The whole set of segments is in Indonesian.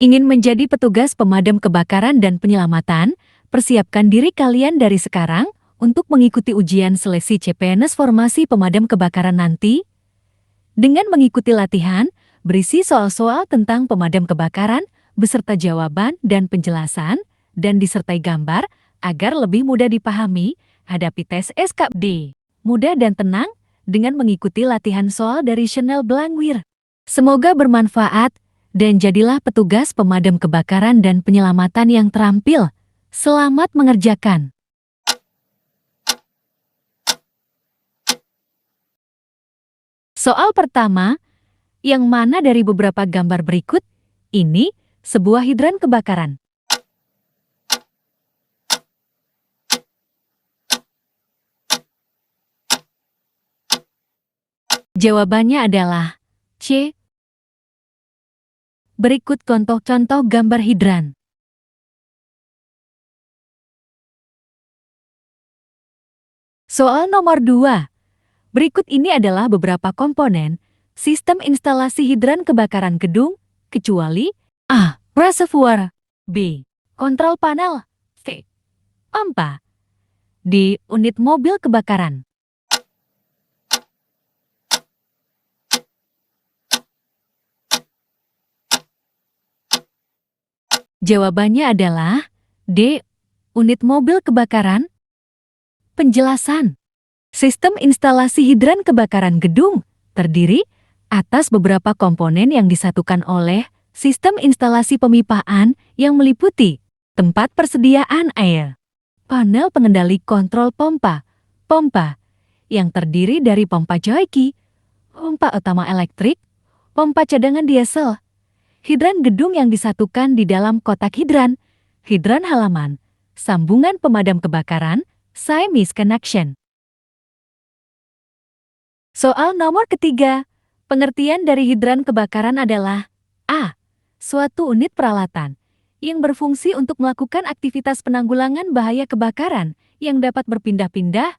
Ingin menjadi petugas pemadam kebakaran dan penyelamatan? Persiapkan diri kalian dari sekarang untuk mengikuti ujian seleksi CPNS Formasi Pemadam Kebakaran nanti. Dengan mengikuti latihan, berisi soal-soal tentang pemadam kebakaran, beserta jawaban dan penjelasan, dan disertai gambar agar lebih mudah dipahami, hadapi tes SKD. Mudah dan tenang dengan mengikuti latihan soal dari Chanel Blangwir. Semoga bermanfaat dan jadilah petugas pemadam kebakaran dan penyelamatan yang terampil. Selamat mengerjakan. Soal pertama, yang mana dari beberapa gambar berikut ini sebuah hidran kebakaran? Jawabannya adalah C. Berikut contoh-contoh gambar hidran. Soal nomor 2. Berikut ini adalah beberapa komponen sistem instalasi hidran kebakaran gedung, kecuali A. Reservoir, B. Kontrol panel, C. Pompa, D. Unit mobil kebakaran. Jawabannya adalah D. Unit mobil kebakaran. Penjelasan. Sistem instalasi hidran kebakaran gedung terdiri atas beberapa komponen yang disatukan oleh sistem instalasi pemipaan yang meliputi tempat persediaan air, panel pengendali kontrol pompa, yang terdiri dari pompa joki, pompa utama elektrik, pompa cadangan diesel, hidran gedung yang disatukan di dalam kotak hidran halaman, sambungan pemadam kebakaran, seamless connection. Soal nomor ketiga, pengertian dari hidran kebakaran adalah A. Suatu unit peralatan yang berfungsi untuk melakukan aktivitas penanggulangan bahaya kebakaran yang dapat berpindah-pindah.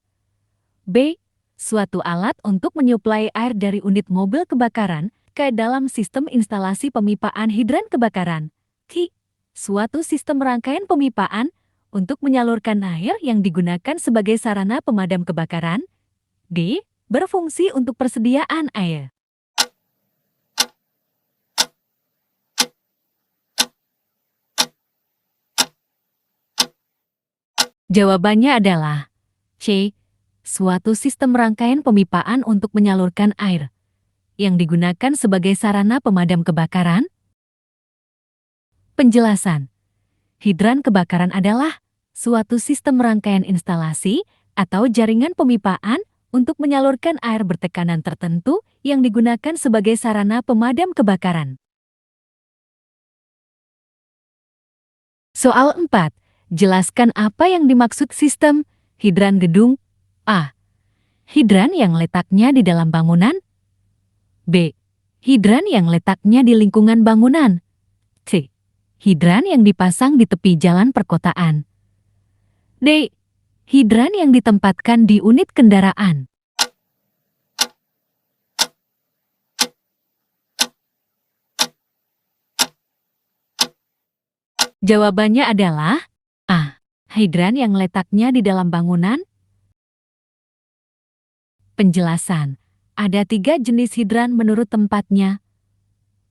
B. Suatu alat untuk menyuplai air dari unit mobil kebakaran ke dalam sistem instalasi pemipaan hidran kebakaran. C. Suatu sistem rangkaian pemipaan untuk menyalurkan air yang digunakan sebagai sarana pemadam kebakaran. D. Berfungsi untuk persediaan air. Jawabannya adalah C. Suatu sistem rangkaian pemipaan untuk menyalurkan air yang digunakan sebagai sarana pemadam kebakaran. Penjelasan. Hidran kebakaran adalah suatu sistem rangkaian instalasi atau jaringan pemipaan untuk menyalurkan air bertekanan tertentu yang digunakan sebagai sarana pemadam kebakaran. Soal 4. Jelaskan apa yang dimaksud sistem hidran gedung. A. Hidran yang letaknya di dalam bangunan. B. Hidran yang letaknya di lingkungan bangunan. C. Hidran yang dipasang di tepi jalan perkotaan. D. Hidran yang ditempatkan di unit kendaraan. Jawabannya adalah A. Hidran yang letaknya di dalam bangunan. Penjelasan. Ada 3 jenis hidran menurut tempatnya.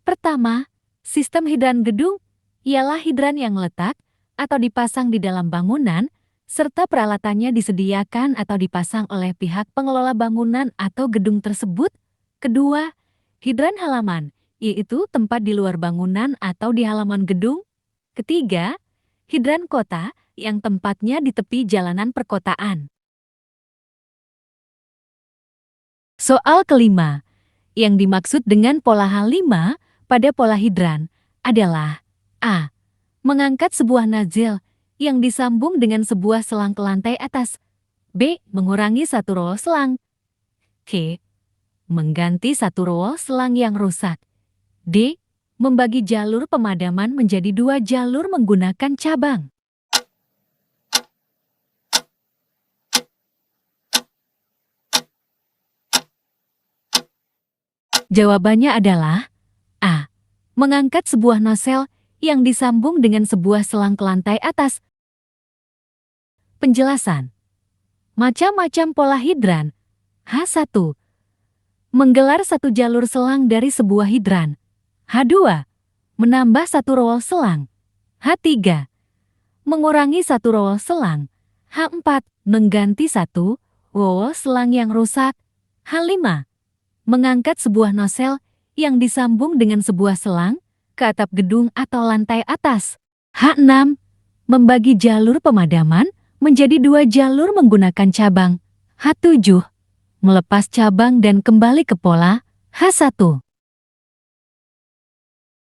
Pertama, sistem hidran gedung ialah hidran yang letak atau dipasang di dalam bangunan serta peralatannya disediakan atau dipasang oleh pihak pengelola bangunan atau gedung tersebut. Kedua, hidran halaman, yaitu tempat di luar bangunan atau di halaman gedung. Ketiga, hidran kota yang tempatnya di tepi jalanan perkotaan. Soal kelima, yang dimaksud dengan pola H5 pada pola hidran adalah A. Mengangkat sebuah nozzle yang disambung dengan sebuah selang ke lantai atas. B. Mengurangi satu roll selang. C. Mengganti satu roll selang yang rusak. D. Membagi jalur pemadaman menjadi 2 jalur menggunakan cabang. Jawabannya adalah A. Mengangkat sebuah nozzle yang disambung dengan sebuah selang ke lantai atas. Penjelasan. Macam-macam pola hidran. H1. Menggelar satu jalur selang dari sebuah hidran. H2. Menambah satu roll selang. H3. Mengurangi satu roll selang. H4. Mengganti satu roll selang yang rusak. H5. Mengangkat sebuah nosel yang disambung dengan sebuah selang ke atap gedung atau lantai atas. H6. Membagi jalur pemadaman menjadi dua jalur menggunakan cabang. H7. Melepas cabang dan kembali ke pola. H1.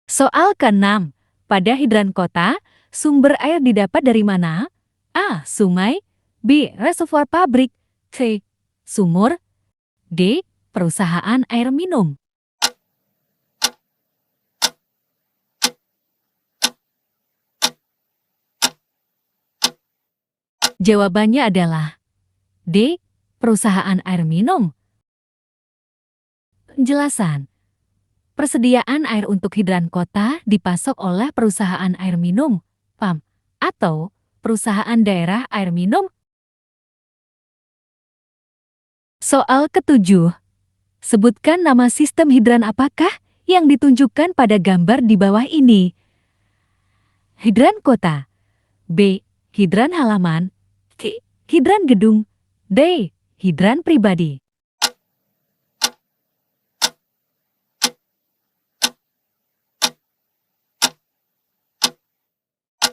Soal ke-6. Pada hidran kota, sumber air didapat dari mana? A. Sungai. B. Reservoir pabrik. C. Sumur. D. Perusahaan air minum. Jawabannya adalah D. Perusahaan air minum. Penjelasan. Persediaan air untuk hidran kota dipasok oleh perusahaan air minum, PAM, atau perusahaan daerah air minum. Soal ke-7. Sebutkan nama sistem hidran apakah yang ditunjukkan pada gambar di bawah ini. Hidran kota. B. Hidran halaman. C. Hidran gedung. D. Hidran pribadi.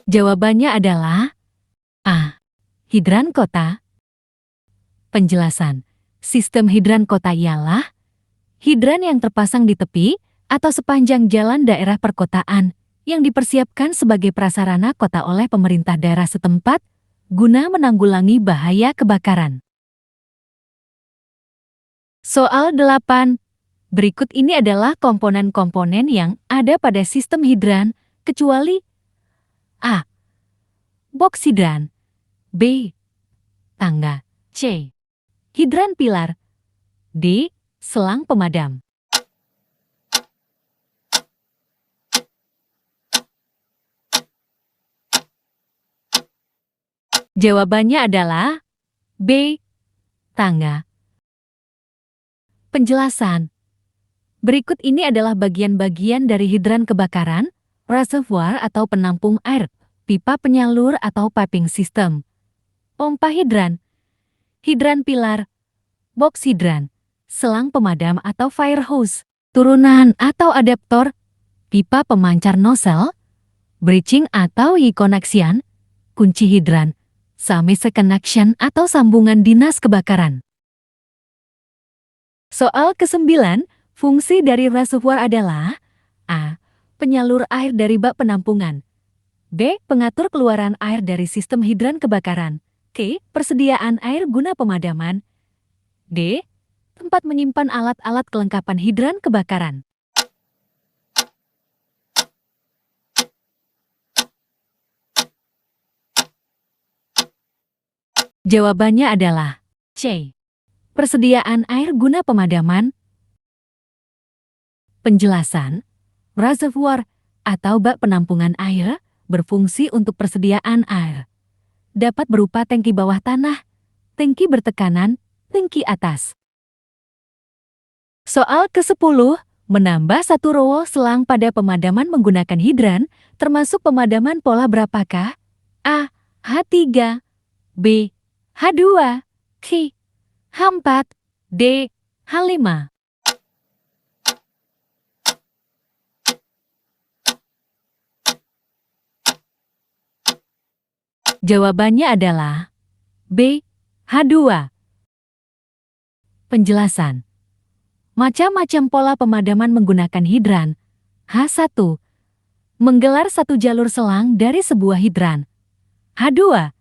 Jawabannya adalah A. Hidran kota. Penjelasan. Sistem hidran kota ialah hidran yang terpasang di tepi atau sepanjang jalan daerah perkotaan yang dipersiapkan sebagai prasarana kota oleh pemerintah daerah setempat guna menanggulangi bahaya kebakaran. Soal 8. Berikut ini adalah komponen-komponen yang ada pada sistem hidran kecuali A. Boks hidran. B. Tangga. C. Hidran pilar. D. Selang pemadam. Jawabannya adalah B. Tangga. Penjelasan. Berikut ini adalah bagian-bagian dari hidran kebakaran, reservoir atau penampung air, pipa penyalur atau piping system, pompa hidran, hidran pilar, boks hidran, selang pemadam atau fire hose, turunan atau adaptor, pipa pemancar nozzle, breaching atau y-connection, kunci hidran, summation connection atau sambungan dinas kebakaran. Soal ke-9, fungsi dari reservoir adalah A. Penyalur air dari bak penampungan. B. Pengatur keluaran air dari sistem hidran kebakaran. C. Persediaan air guna pemadaman. D. Tempat menyimpan alat-alat kelengkapan hidran kebakaran. Jawabannya adalah C. Persediaan air guna pemadaman. Penjelasan. Reservoir atau bak penampungan air berfungsi untuk persediaan air. Dapat berupa tangki bawah tanah, tangki bertekanan, tangki atas. Soal ke-10, menambah satu roll selang pada pemadaman menggunakan hidran, termasuk pemadaman pola berapakah? A. H3, B. H2, C. H4, D. H5. Jawabannya adalah B. H2. Penjelasan. Macam-macam pola pemadaman menggunakan hidran. H1. Menggelar satu jalur selang dari sebuah hidran. H2.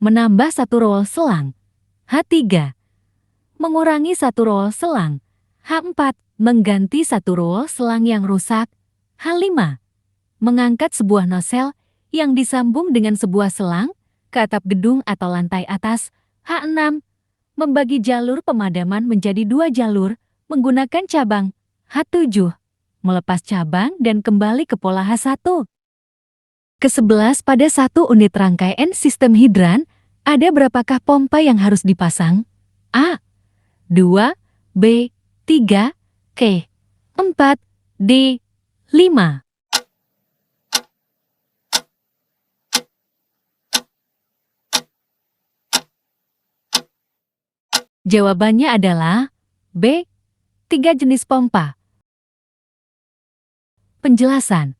Menambah satu roll selang. H3. Mengurangi satu roll selang. H4. Mengganti satu roll selang yang rusak. H5. Mengangkat sebuah nosel yang disambung dengan sebuah selang ke atap gedung atau lantai atas. H6. Membagi jalur pemadaman menjadi dua jalur menggunakan cabang. H7. Melepas cabang dan kembali ke pola H1. Ke-11 pada satu unit rangkaian sistem hidran, ada berapakah pompa yang harus dipasang? A. 2, B. 3, C. 4, D. 5. Jawabannya adalah B. 3 jenis pompa. Penjelasan.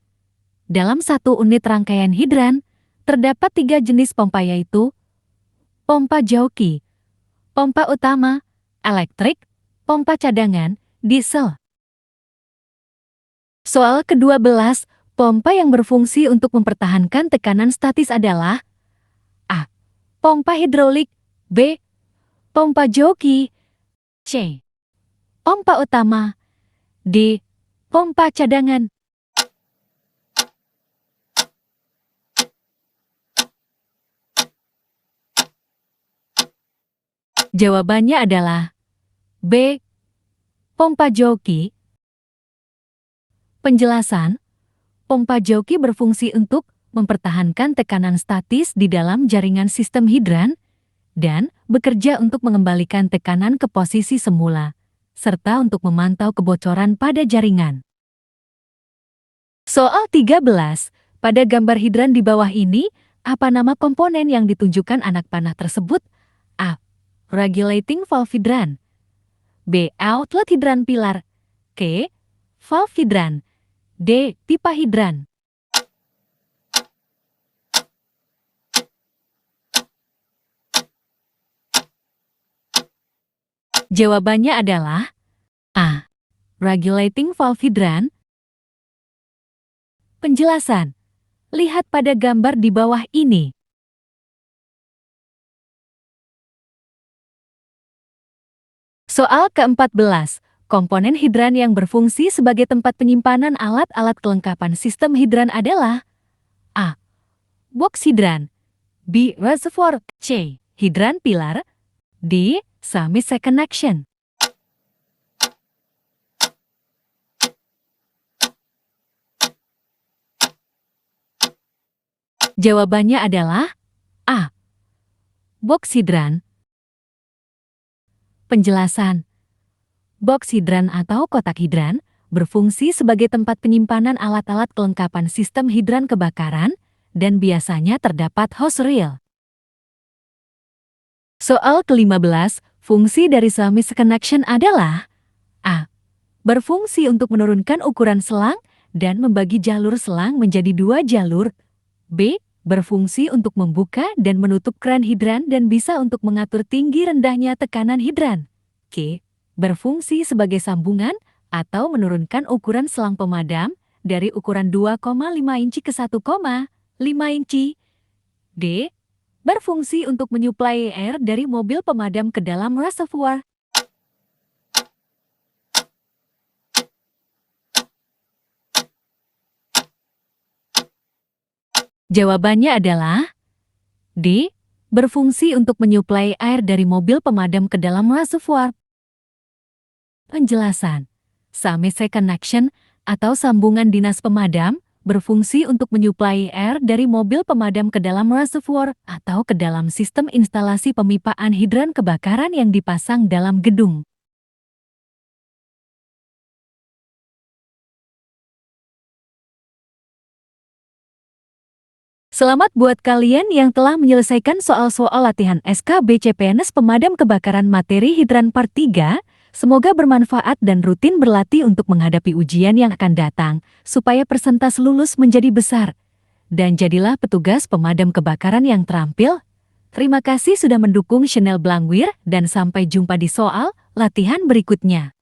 Dalam satu unit rangkaian hidran, terdapat 3 jenis pompa yaitu pompa joki, pompa utama, elektrik, pompa cadangan, diesel. Soal ke-12, pompa yang berfungsi untuk mempertahankan tekanan statis adalah A. Pompa hidrolik, B. Pompa joki, C. Pompa utama, D. Pompa cadangan. Jawabannya adalah B. Pompa joki. Penjelasan. Pompa joki berfungsi untuk mempertahankan tekanan statis di dalam jaringan sistem hidran dan bekerja untuk mengembalikan tekanan ke posisi semula, serta untuk memantau kebocoran pada jaringan. Soal 13. Pada gambar hidran di bawah ini, apa nama komponen yang ditunjukkan anak panah tersebut? A. Regulating valve hidran, B. Outlet hidran pilar, C. Valve hidran, D. Pipa hidran. Jawabannya adalah A. Regulating valve hidran. Penjelasan. Lihat pada gambar di bawah ini. Soal ke-14. Komponen hidran yang berfungsi sebagai tempat penyimpanan alat-alat kelengkapan sistem hidran adalah A. Box hidran, B. Reservoir, C. Hidran pilar, D. Semi connection. Jawabannya adalah A. Box hidran. Penjelasan. Box hidran atau kotak hidran berfungsi sebagai tempat penyimpanan alat-alat kelengkapan sistem hidran kebakaran dan biasanya terdapat hose reel. Soal ke-15, fungsi dari semi connection adalah A. Berfungsi untuk menurunkan ukuran selang dan membagi jalur selang menjadi 2 jalur. B. Berfungsi untuk membuka dan menutup keran hidran dan bisa untuk mengatur tinggi rendahnya tekanan hidran. C. Berfungsi sebagai sambungan atau menurunkan ukuran selang pemadam dari ukuran 2,5 inci ke 1,5 inci. D. Berfungsi untuk menyuplai air dari mobil pemadam ke dalam reservoir. Jawabannya adalah D. Berfungsi untuk menyuplai air dari mobil pemadam ke dalam reservoir. Penjelasan. Semi connection atau sambungan dinas pemadam berfungsi untuk menyuplai air dari mobil pemadam ke dalam reservoir atau ke dalam sistem instalasi pemipaan hidran kebakaran yang dipasang dalam gedung. Selamat buat kalian yang telah menyelesaikan soal-soal latihan SKB-CPNS Pemadam Kebakaran Materi Hidran Part 3. Semoga bermanfaat dan rutin berlatih untuk menghadapi ujian yang akan datang, supaya persentase lulus menjadi besar. Dan jadilah petugas pemadam kebakaran yang terampil. Terima kasih sudah mendukung channel Blangwir dan sampai jumpa di soal latihan berikutnya.